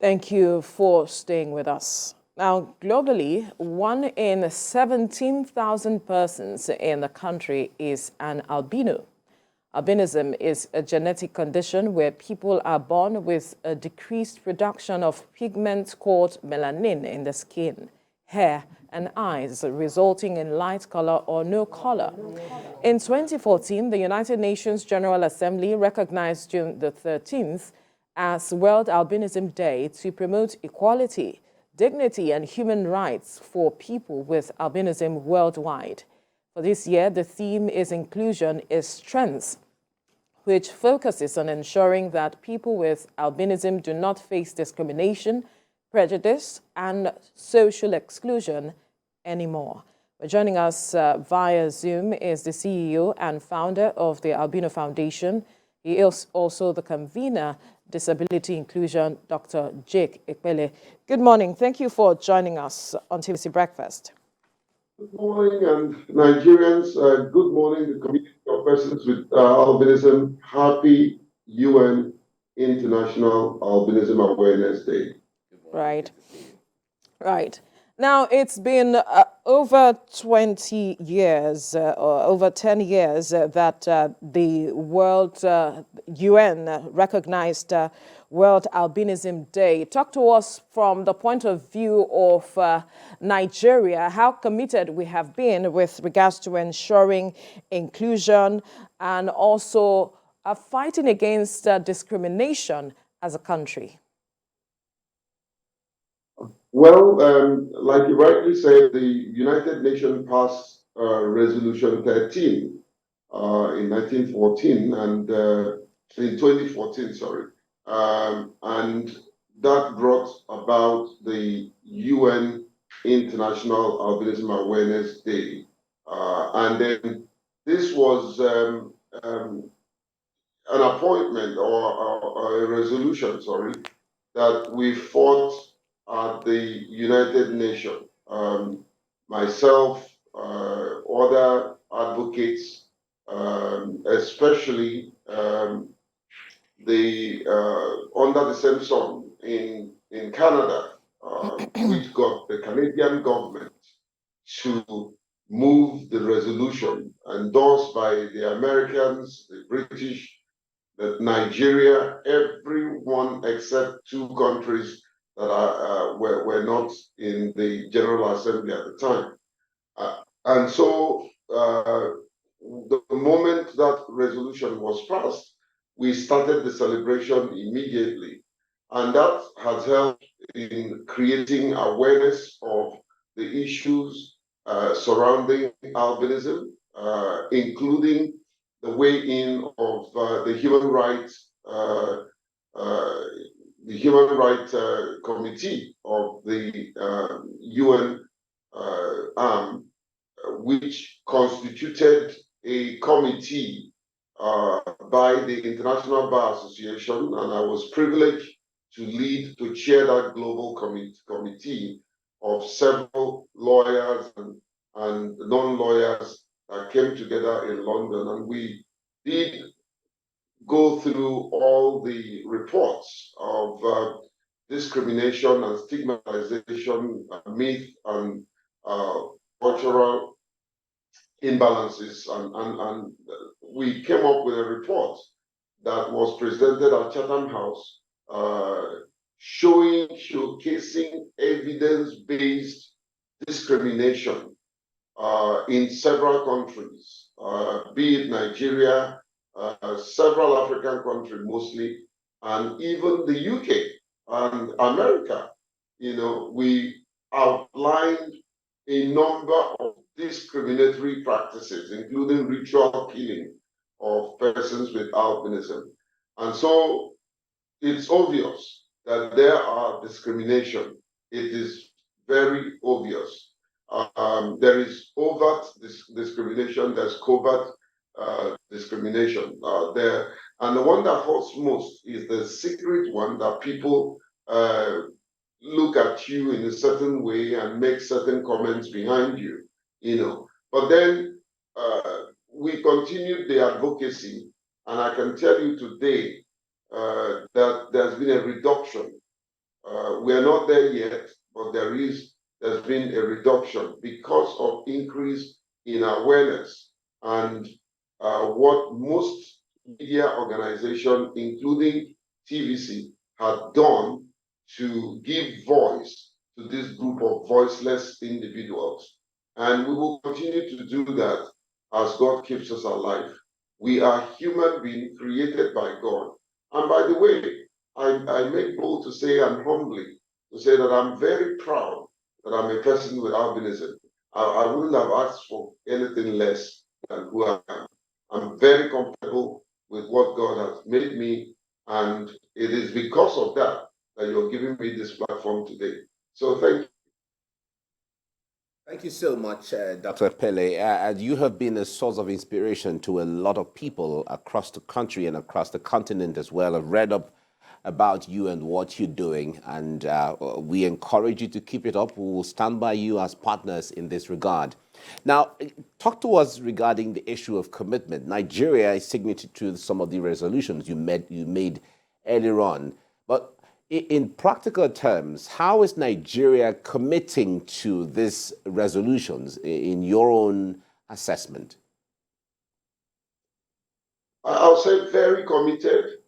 Thank you for staying with us. Now, globally, 1 in 17,000 persons in the country is an albino. Albinism is a genetic condition where people are born with a decreased production of pigment called melanin in the skin, hair, and eyes, resulting in light color or no color. In 2014, the United Nations General Assembly recognized June the 13th as World Albinism Day to promote equality, dignity, and human rights for people with albinism worldwide. For this year, the theme is Inclusion is Strength, which focuses on ensuring that people with albinism do not face discrimination, prejudice, and social exclusion anymore. Joining us via Zoom is the CEO and founder of the Albino Foundation. He is also the convener, Disability Inclusion, Dr. Jake Epelle. Good morning. Thank you for joining us on TVC Breakfast. Good morning, and Nigerians. Good morning, the community of persons with albinism. Happy UN International Albinism Awareness Day. Right. Now, it's been over 20 years, or over 10 years, that the World UN recognized World Albinism Day. Talk to us from the point of view of Nigeria, how committed we have been with regards to ensuring inclusion and also fighting against discrimination as a country. Well, like you rightly said, the United Nations passed Resolution 13 in 1914 and in 2014, sorry, and that brought about the UN International Albinism Awareness Day, and then this was an appointment or a resolution, sorry, that we fought at the United Nations. Myself, other advocates, especially the under the same sun in Canada, which got the Canadian government to move the resolution endorsed by the Americans, the British, that Nigeria, everyone except two countries that were not in the General Assembly at the time. And so the moment that resolution was passed, we started the celebration immediately. And that has helped in creating awareness of the issues surrounding albinism, including the way-in of the human rights committee of the UN arm, which constituted a committee by the International Bar Association, and I was privileged to chair that global committee of several lawyers and non-lawyers that came together in London, and we did go through all the reports of discrimination and stigmatization, myth and cultural imbalances, and we came up with a report that was presented at Chatham House, showcasing evidence-based discrimination in several countries, be it Nigeria, several African countries mostly, and even the UK and America. You know, we outlined a number of discriminatory practices, including ritual killing of persons with albinism. And so it's obvious that there are discrimination. It is very obvious. There is overt discrimination, there's covert discrimination there. And the one that hurts most is the secret one, that people look at you in a certain way and make certain comments behind you, you know. But then we continued the advocacy, and I can tell you today that there's been a reduction We are not there yet, but there's been a reduction because of increase in awareness and what most media organizations, including TVC, have done to give voice to this group of voiceless individuals. And we will continue to do that as God keeps us alive. We are human beings created by God. And by the way, I make bold to say and humbly to say that I'm very proud that I'm a person with albinism. I wouldn't have asked for anything less than who I am. I'm very comfortable with what God has made me, and it is because of that that you're giving me this platform today. So thank you. Thank you so much, Dr. Epelle. You have been a source of inspiration to a lot of people across the country and across the continent as well. I've read up about you and what you're doing, and we encourage you to keep it up. We will stand by you as partners in this regard. Now, talk to us regarding the issue of commitment. Nigeria is signatory to some of the resolutions you made earlier on, but in practical terms, how is Nigeria committing to these resolutions in your own assessment? I'll say very committed.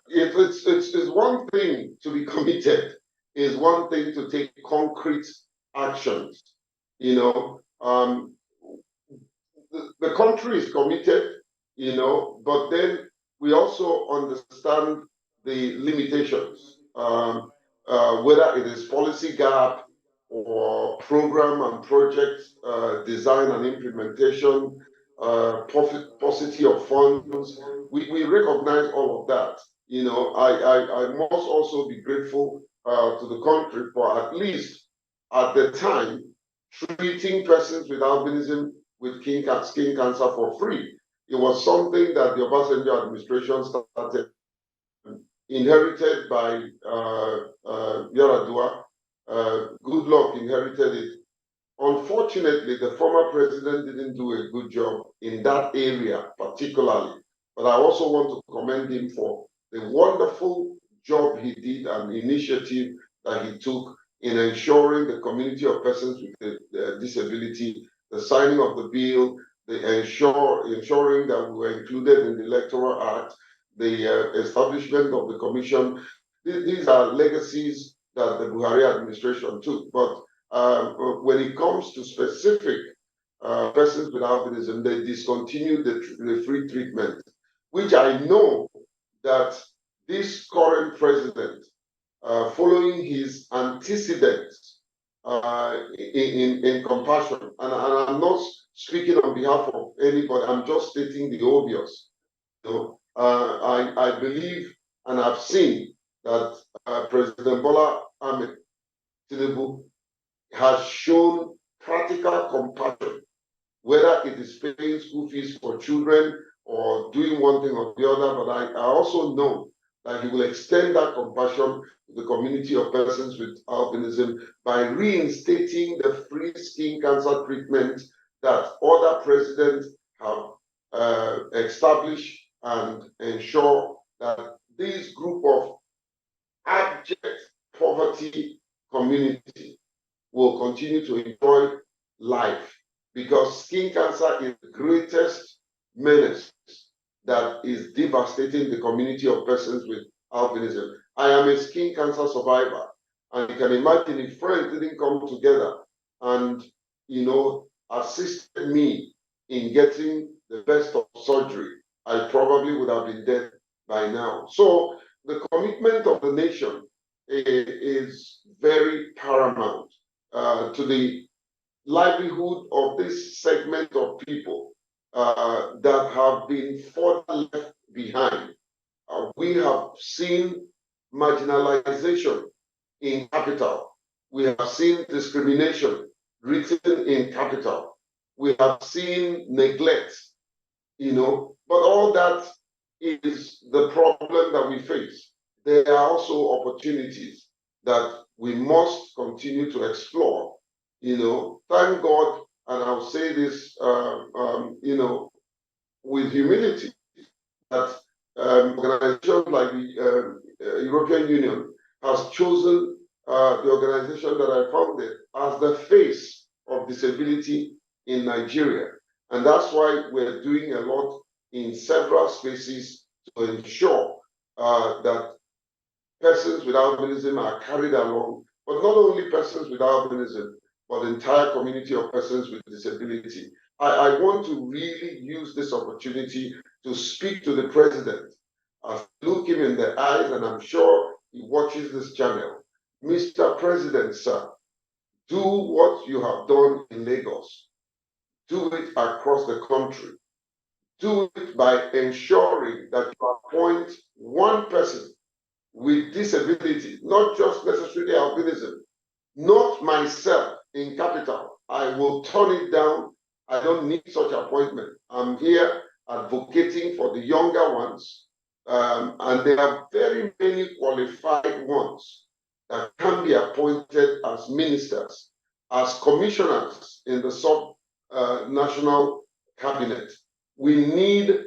It's one thing to be committed, it's one thing to take concrete actions. You know, the country is committed, but then we also understand the limitations, whether it is policy gap or program and project design and implementation, paucity of funds. We recognize all of that. I must also be grateful to the country for at least at the time treating persons with albinism with skin cancer for free. It was something that the Obasanjo administration started, inherited by Yaradua. Good luck inherited it. Unfortunately, the former president didn't do a good job in that area particularly. But I also want to commend him for the wonderful job he did and initiative that he took in ensuring the community of persons with a disability, the signing of the bill, the ensuring that we were included in the Electoral Act, the establishment of the commission. These are legacies that the Buhari administration took. But when it comes to specific persons with albinism, they discontinued the free treatment, which I know that this current president, following his antecedents in compassion, and I'm not speaking on behalf of anybody, I'm just stating the obvious. I believe and I've seen that President Bola Ahmed Tinubu has shown practical compassion, whether it is paying school fees for children or doing one thing or the other. But I also know that he will extend that compassion to the community of persons with albinism by reinstating the free skin cancer treatment that other presidents have established and ensure that this group of abject poverty community will continue to enjoy life, because skin cancer is the greatest menace that is devastating the community of persons with albinism. I am a skin cancer survivor, and you can imagine if friends didn't come together and assisted me in getting the best of surgery, I probably would have been dead by now. So the commitment of the nation is very paramount to the livelihood of this segment of people that have been further left behind. We have seen marginalization in capital. We have seen discrimination written in capital. We have seen neglect, but all that is the problem that we face. There are also opportunities that we must continue to explore. Thank God, and I'll say this, with humility, that organizations like the European Union has chosen Nigeria. And that's why we're doing a lot in several spaces to ensure that persons with albinism are carried along, but not only persons with albinism, but the entire community of persons with disability. I want to really use this opportunity to speak to the president, look him in the eyes, and I'm sure he watches this channel. Mr. President, sir, do what you have done in Lagos. Do it across the country. Do it by ensuring that you appoint one person with disability, not just necessarily albinism, not myself in capital. I will turn it down. I don't need such appointment. I'm here advocating for the younger ones, and there are very many qualified ones that can be appointed as ministers, as commissioners in the sub-national cabinet. We need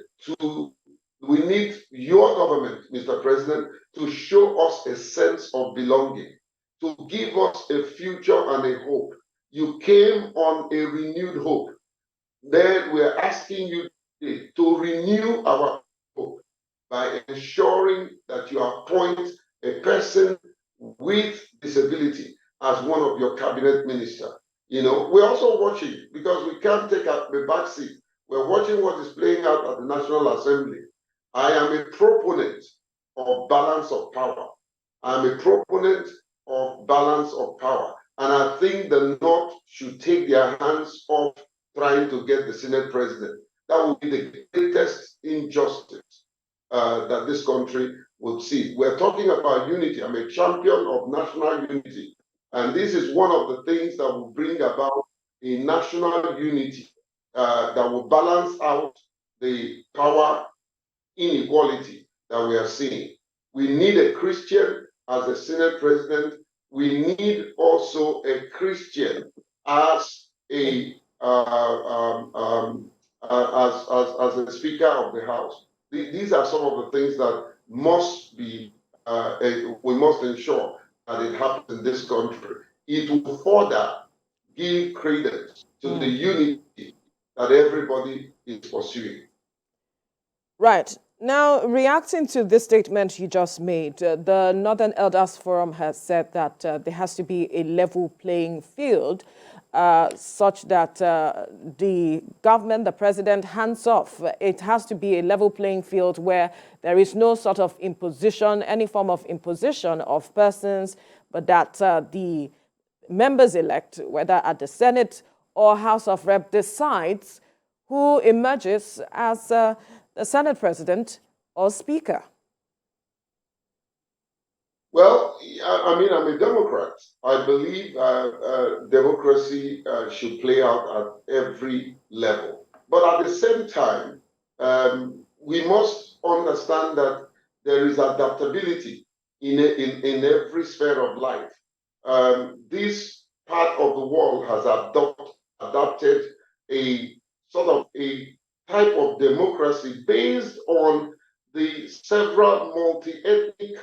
your government, Mr. President, to show us a sense of belonging, to give us a future and a hope. You came on a renewed hope. Then we're asking you to renew our hope by ensuring that you appoint a person with disability as one of your cabinet ministers. You know, we're also watching, because we can't take the back seat. We're watching what is playing out at the National Assembly. I am a proponent of balance of power. I'm a proponent of balance of power. And I think the North should take their hands off trying to get the Senate president. That would be the greatest injustice that this country would see. We're talking about unity. I'm a champion of national unity. And this is one of the things that will bring about a national unity that will balance out the power inequality that we are seeing. We need a Christian as a Senate president. We need also a Christian as a as a Speaker of the House. These are some of the things that must be we must ensure that it happens in this country. It will further give credence to the unity that everybody is pursuing. Right. Now, reacting to this statement you just made, the Northern Elders Forum has said that there has to be a level playing field such that the government, the president, hands off. It has to be a level playing field where there is no sort of imposition, any form of imposition of persons, but that the members-elect, whether at the Senate or House of Rep, decides who emerges as the Senate president or speaker. Well, I mean, I'm a Democrat. I believe democracy should play out at every level. But at the same time, we must understand that there is adaptability in every sphere of life. This part of the world has adopted a sort of a type of democracy based on the several multi-ethnic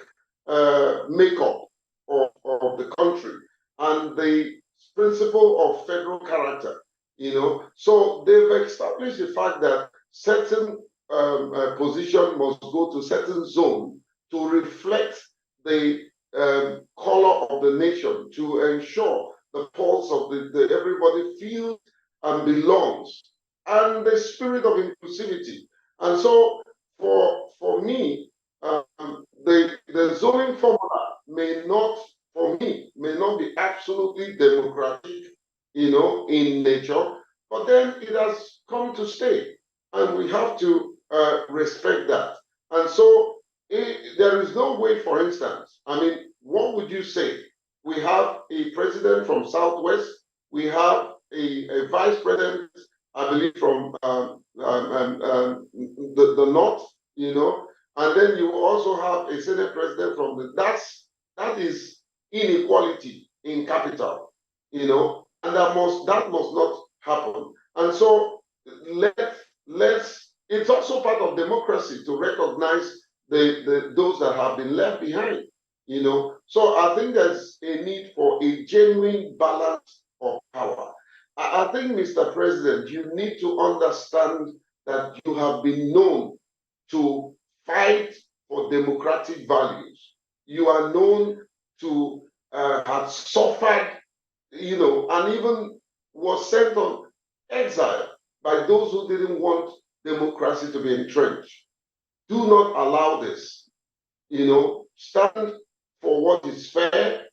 makeup of the country and the principle of federal character, you know. So they've established the fact that certain position must go to certain zone to reflect the color of the nation, to ensure the pulse of the everybody feels and belongs, and the spirit of inclusivity. And so for me, the zoning formula may not, for me, may not be absolutely democratic, you know, in nature, but then it has come to stay, and we have to respect that. And so there is no way, for instance, I mean, what would you say? We have a president from Southwest, we have a vice president, I believe, from the North, you know, and then you also have a Senate president from that is inequality in capital, you know, and that must not happen. And so let's it's also part of democracy to recognize those that have been left behind, you know. So I think there's a need for a genuine balance of power. I think, Mr. President, you need to understand that you have been known to fight for democratic values. You are known to have suffered, and even was sent on exile by those who didn't want democracy to be entrenched. Do not allow this. Stand for what is fair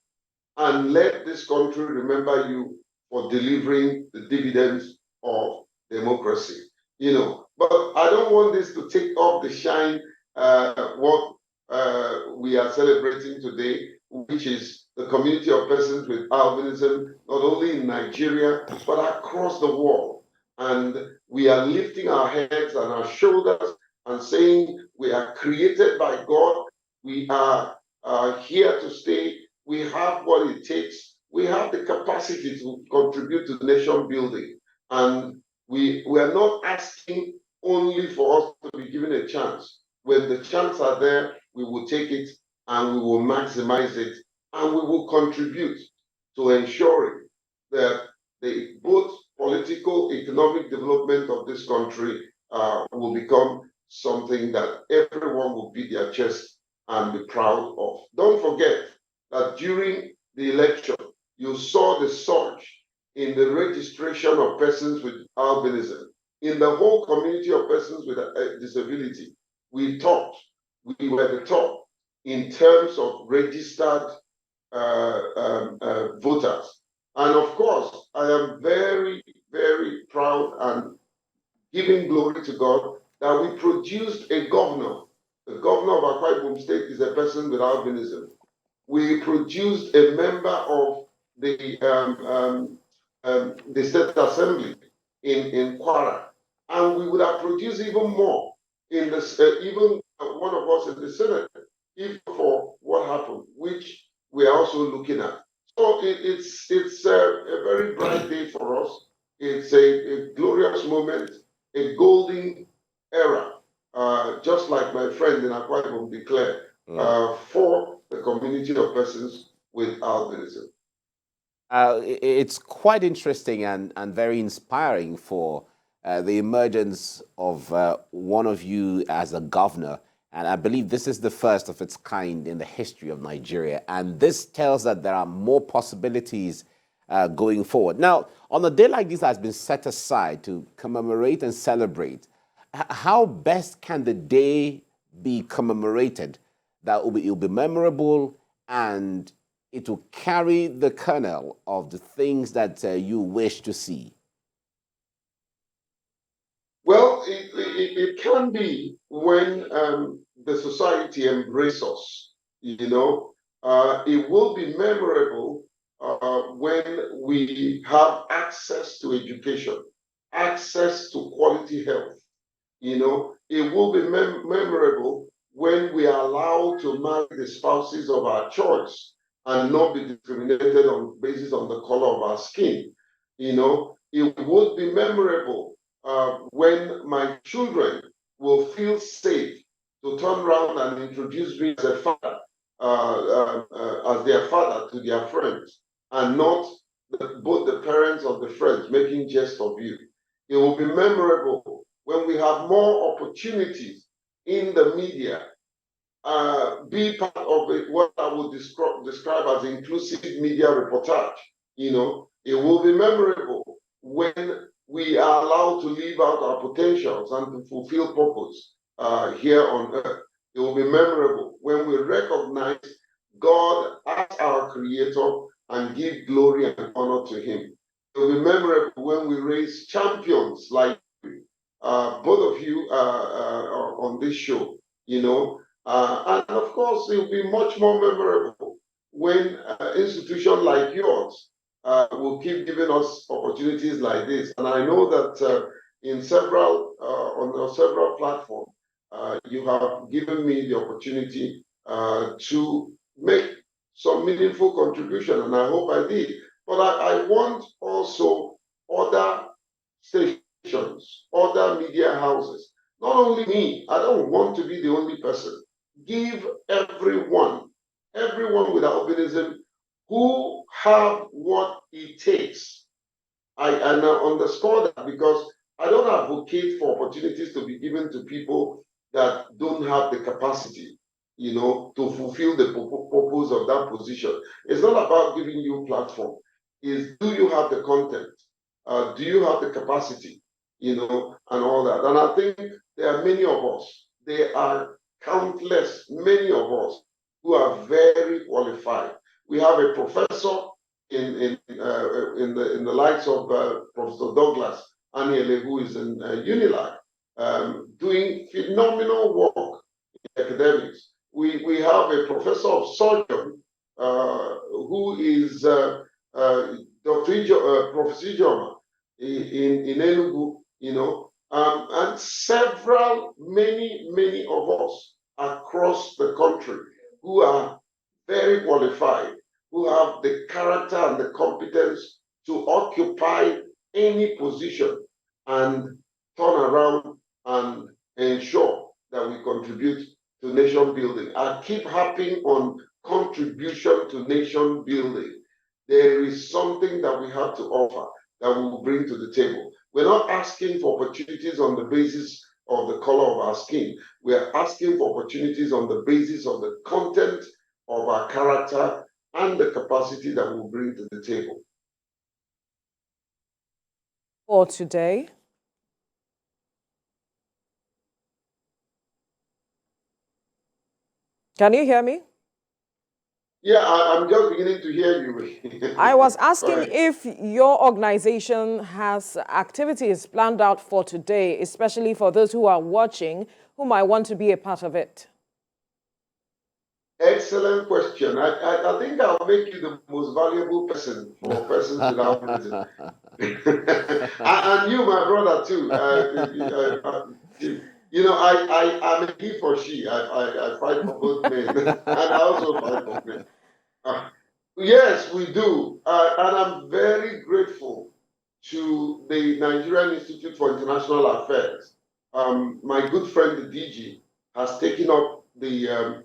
and let this country remember you for delivering the dividends of democracy. But I don't want this to take off the shine what we are celebrating today, which is the community of persons with albinism, not only in Nigeria, but across the world. And we are lifting our heads and our shoulders and saying we are created by God. We are here to stay. We have what it takes. We have the capacity to contribute to nation building. And we are not asking only for us to be given a chance. When the chance are there, we will take it and we will maximize it and we will contribute to ensuring that the both political, economic development of this country will become something that everyone will beat their chest and be proud of. Don't forget that during the election, you saw the surge in the registration of persons with albinism. In the whole community of persons with a disability, we were the top in terms of registered voters. And of course, I am very, very proud and giving glory to God that we produced a governor. The governor of Akwa Ibom State is a person with albinism. We produced a member of the State Assembly in Kwara, and we would have produced even more in this, even one of us in the Senate, if for what happened, which we are also looking at. So it's a very bright day for us. It's a glorious moment, a golden era, just like my friend in Akwa Ibom declared, for the community of persons with albinism. It's quite interesting and very inspiring for the emergence of one of you as a governor. And I believe this is the first of its kind in the history of Nigeria. And this tells that there are more possibilities going forward. Now, on a day like this that has been set aside to commemorate and celebrate, how best can the day be commemorated that it will be memorable and it will carry the kernel of the things that you wish to see? Well, it can be when the society embraces us, it will be memorable when we have access to education, access to quality health. It will be memorable when we are allowed to marry the spouses of our choice and not be discriminated on basis on the color of our skin. It would be memorable when my children will feel safe to turn around and introduce me as a father, as their father to their friends, and not both the parents of the friends making jest of you. It will be memorable when we have more opportunities in the media, be part of what I would describe as inclusive media reportage. It will be memorable when we are allowed to live out our potentials and to fulfill purpose here on earth. It will be memorable when we recognize God as our creator and give glory and honor to him. It will be memorable when we raise champions like both of you on this show, and of course, it will be much more memorable when institutions like yours will keep giving us opportunities like this. And I know that in several on several platforms, you have given me the opportunity to make some meaningful contribution, and I hope I did. But I want also other stations, other media houses. Not only me, I don't want to be the only person. Give everyone with albinism who have what it takes And I underscore that because I don't advocate for opportunities to be given to people that don't have the capacity, to fulfill the purpose of that position. It's not about giving you platform. Is do you have the content? Do you have the capacity? And all that. And I think there are many of us. There are countless, many of us who are very qualified. We have a professor in the likes of Professor Douglas Aniele, who is in Unilag, doing phenomenal work in academics. We have a professor of surgery who is Professor Ijoma in Enugu, and many of us across the country who are very qualified, who have the character and the competence to occupy any position and turn around and ensure that we contribute to nation building. I keep harping on contribution to nation building. There is something that we have to offer that we will bring to the table. We're not asking for opportunities on the basis of the color of our skin. We are asking for opportunities on the basis of the content of our character and the capacity that we'll bring to the table. For today, can you hear me? Yeah, I'm just beginning to hear you. I was asking if your organization has activities planned out for today, especially for those who are watching, who might want to be a part of it. Excellent question. I think I'll make you the most valuable person for persons with albinism. And you, my brother, too. I'm a he for she. I fight for both men, and I also fight for men. Yes, we do. And I'm very grateful to the Nigerian Institute for International Affairs. My good friend, the DG, has taken up the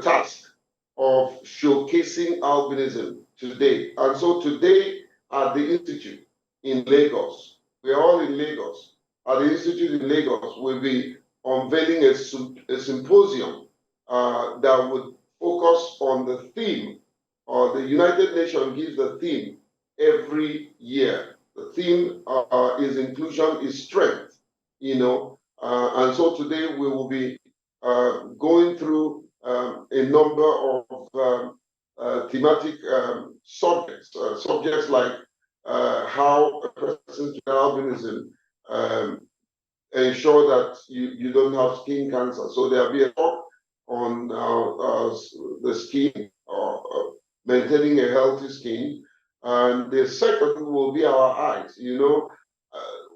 task of showcasing albinism today. And so today at the Institute in Lagos, we are all in Lagos, at the Institute in Lagos, we'll be unveiling a symposium that would focus on the theme, or the United Nations gives the theme every year. The theme is inclusion is strength, and so today we will be going through a number of thematic subjects like how a person with albinism ensure that you don't have skin cancer. So there'll be a talk on the skin, maintaining a healthy skin. And the second will be our eyes.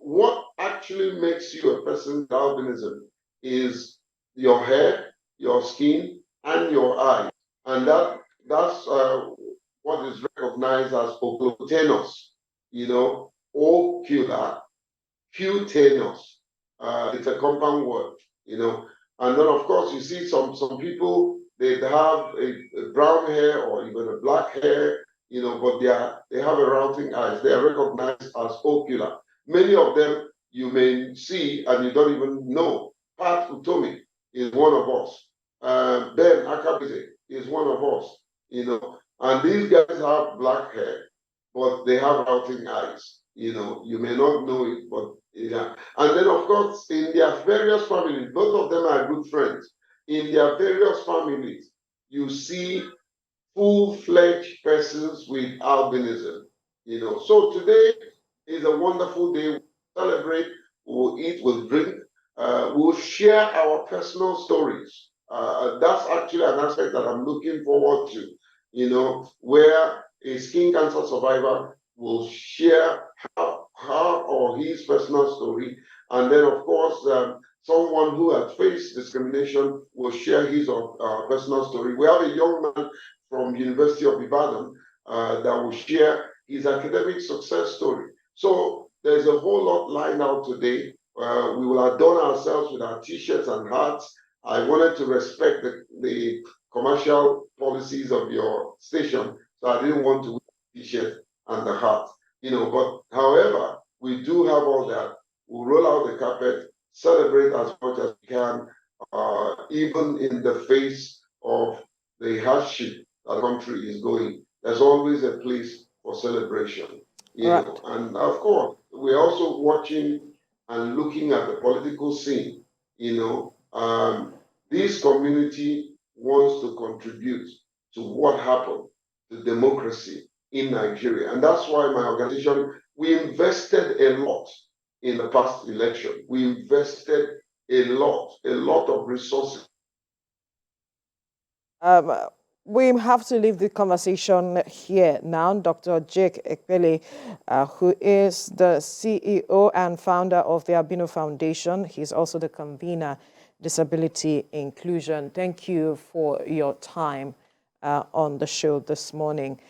What actually makes you a person with albinism is your hair, your skin, and your eyes. And that's what is recognized as oculotenous, ocular, cutaneous. It's a compound word, And then, of course, you see some people, they have a brown hair or even a black hair, but they have a routing eyes. They are recognized as ocular. Many of them you may see and you don't even know. Pat Utomi is one of us. Ben Akabize is one of us, And these guys have black hair, but they have routing eyes. You may not know it, but yeah. And then, of course, in their various families, both of them are good friends. In their various families, you see full-fledged persons with albinism. So today is a wonderful day. We'll celebrate, we'll eat, we'll drink, we'll share our personal stories. That's actually an aspect that I'm looking forward to, where a skin cancer survivor will share her or his personal story. And then, of course, someone who has faced discrimination will share his or personal story. We have a young man from University of Ibadan that will share his academic success story. So there's a whole lot lined out today. We will adorn ourselves with our t-shirts and hats. I wanted to respect the commercial policies of your station, so I didn't want to wear the t-shirt and the hat. But however, we do have all that. We'll roll out the carpet, celebrate as much as we can, even in the face of the hardship that the country is going. There's always a place for celebration, Right. And of course, we're also watching and looking at the political scene. This community wants to contribute to what happened to democracy in Nigeria. And that's why my organization, we invested a lot in the past election. We invested a lot of resources. We have to leave the conversation here now. Dr. Jake Epelle, who is the CEO and founder of the Albino Foundation. He's also the convener, Disability Inclusion. Thank you for your time on the show this morning.